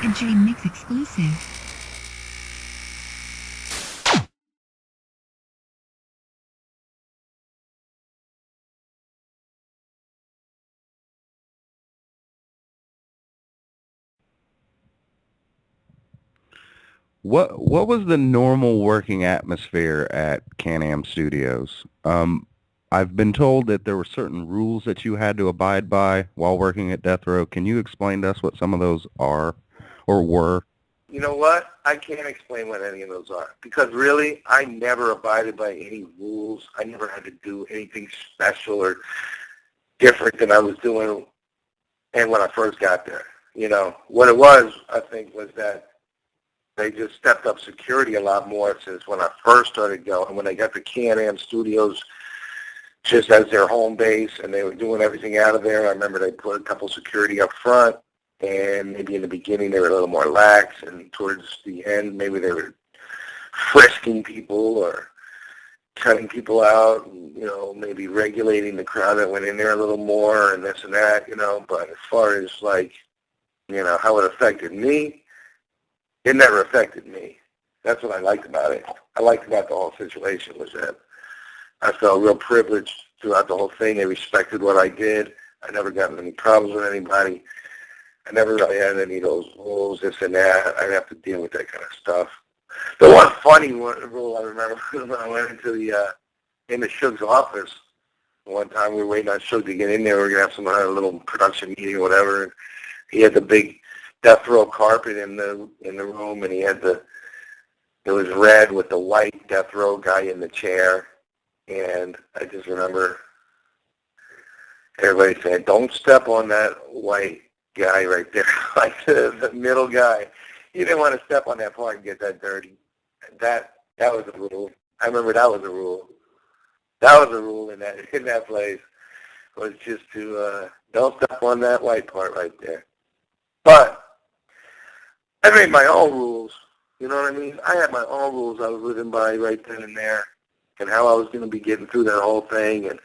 A Jmix exclusive. What was the normal working atmosphere at Can-Am Studios? I've been told that there were certain rules that you had to abide by while working at Death Row. Can you explain to us what some of those are or were? You know what? I can't explain what any of those are because really, I never abided by any rules. I never had to do anything special or different than I was doing and when I first got there. You know, what it was, I think, was that they just stepped up security a lot more since when I first started going. When they got the Can-Am Studios just as their home base and they were doing everything out of there, I remember they put a couple security up front, and maybe in the beginning they were a little more lax, and towards the end maybe they were frisking people or cutting people out, and, you know, maybe regulating the crowd that went in there a little more and this and that, you know. But as far as like, you know, how it affected me, it never affected me. That's what I liked about it. I liked about the whole situation was that I felt real privileged throughout the whole thing. They respected what I did. I never got in any problems with anybody. I never really had any of those rules, this and that. I'd have to deal with that kind of stuff. The one funny rule I remember was when I went into Suge's office. One time we were waiting on Suge to get in there. We were going to have some kind of little production meeting or whatever. And he had the big death row carpet in the room, and he had it was red with the white death row guy in the chair. And I just remember everybody saying, "Don't step on that white guy right there," like the middle guy. You didn't want to step on that part and get that dirty. That was a rule. I remember that was a rule. That was a rule in that place, was just to don't step on that white part right there. But I made my own rules. You know what I mean? I had my own rules I was living by right then and there, and how I was going to be getting through that whole thing. And,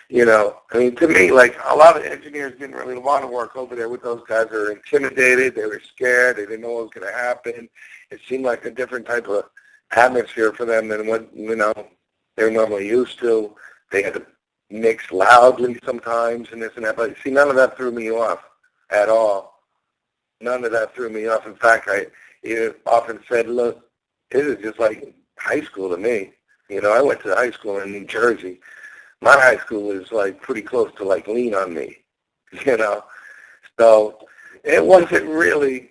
you know, I mean, to me, like, a lot of engineers didn't really want to work over there with those guys. They were intimidated. They were scared. They didn't know what was going to happen. It seemed like a different type of atmosphere for them than what, you know, they're normally used to. They had to mix loudly sometimes and this and that. But, see, none of that threw me off at all. None of that threw me off. In fact, I often said, look, this is just like high school to me. You know, I went to high school in New Jersey. My high school was like pretty close to like lean on me, you know. So it wasn't really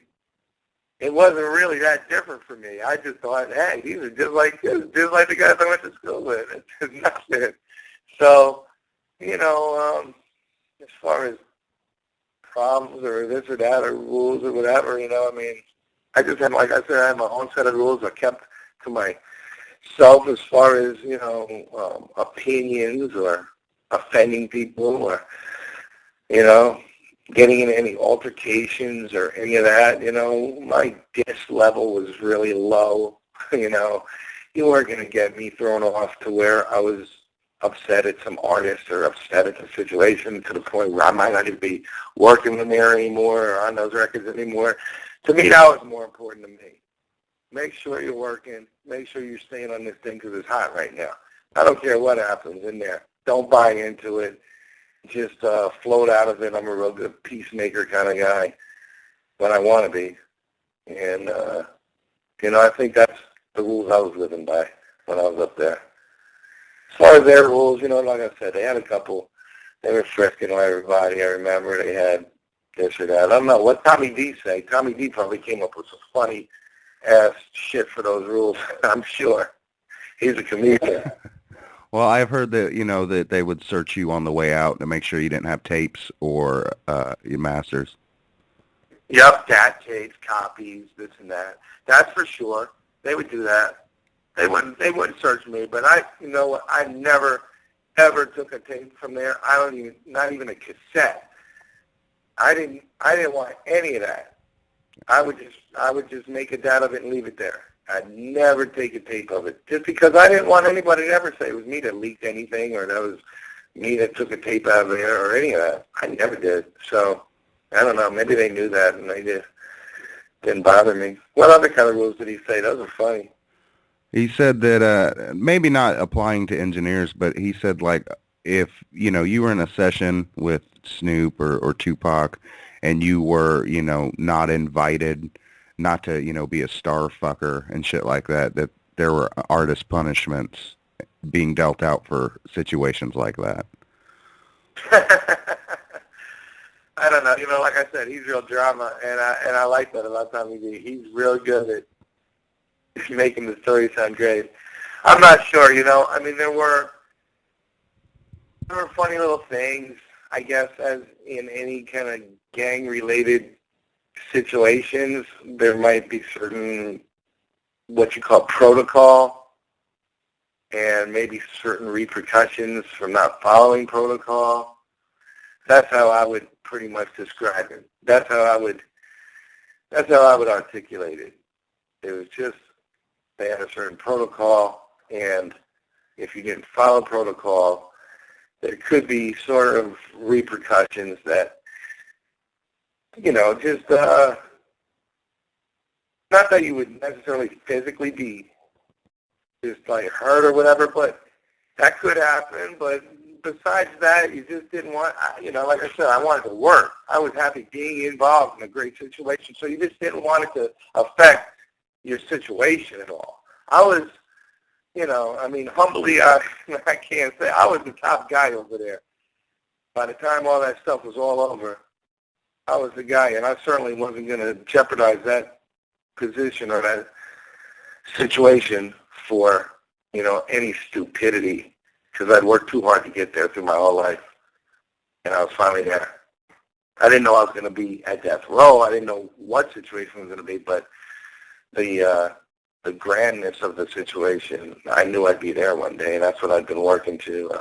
that different for me. I just thought, hey, these are just like the guys I went to school with. It's nothing. So, you know, as far as problems or this or that or rules or whatever, you know, I mean, I just had, like I said, I had my own set of rules. I kept to myself as far as, you know, opinions or offending people or, you know, getting into any altercations or any of that. You know, my dis level was really low. You know, you weren't going to get me thrown off to where I was upset at some artist or upset at the situation to the point where I might not even be working in there anymore or on those records anymore. To me, that was more important to me. Make sure you're working. Make sure you're staying on this thing because it's hot right now. I don't care what happens in there. Don't buy into it. Just float out of it. I'm a real good peacemaker kind of guy when I want to be. And, you know, I think that's the rules I was living by when I was up there. As far as their rules, you know, like I said, they had a couple. They were frisking everybody. I remember they had this or that. I don't know. What Tommy D say? Tommy D probably came up with some funny ass shit for those rules. I'm sure. He's a comedian. Well, I've heard that, you know, that they would search you on the way out to make sure you didn't have tapes or your masters. Yep, dat tapes, copies, this and that. That's for sure. They would do that. They wouldn't search me, but you know what? I never ever took a tape from there. Not even a cassette. I didn't want any of that. I would just make a data of it and leave it there. I'd never take a tape of it, just because I didn't want anybody to ever say it was me that leaked anything or that was me that took a tape out of there or any of that. I never did. So I don't know. Maybe they knew that and they Didn't bother me. What other kind of rules did he say? Those are funny. He said that maybe not applying to engineers, but he said like if you were in a session with Snoop or Tupac, and you were not invited, not to be a star fucker and shit like that, that there were artist punishments being dealt out for situations like that. I don't know. Like I said, he's real drama, and I like that about Tommy D. He's real good at making the story sound great. I'm not sure. I mean, there were funny little things, I guess, as in any kind of gang-related situations. There might be certain what you call protocol, and maybe certain repercussions from not following protocol. That's how I would pretty much describe it. That's how I would articulate it. It was just they had a certain protocol, and if you didn't follow protocol, there could be sort of repercussions that, just not that you would necessarily physically be just like hurt or whatever, but that could happen. But besides that, you just didn't want, like I said, I wanted to work. I was happy being involved in a great situation, so you just didn't want it to affect your situation at all. I was, humbly, I can't say, I was the top guy over there. By the time all that stuff was all over, I was the guy, and I certainly wasn't going to jeopardize that position or that situation for, any stupidity, because I'd worked too hard to get there through my whole life, and I was finally there. I didn't know I was going to be at death row. I didn't know what situation was going to be, but the grandness of the situation, I knew I'd be there one day, and that's what I'd been working to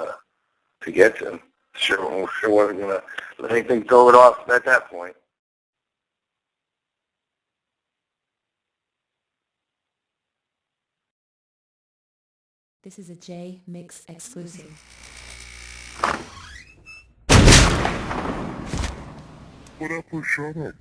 get to. Sure wasn't going to let anything throw it off at that point. This is a Jmix exclusive. What up, shut up?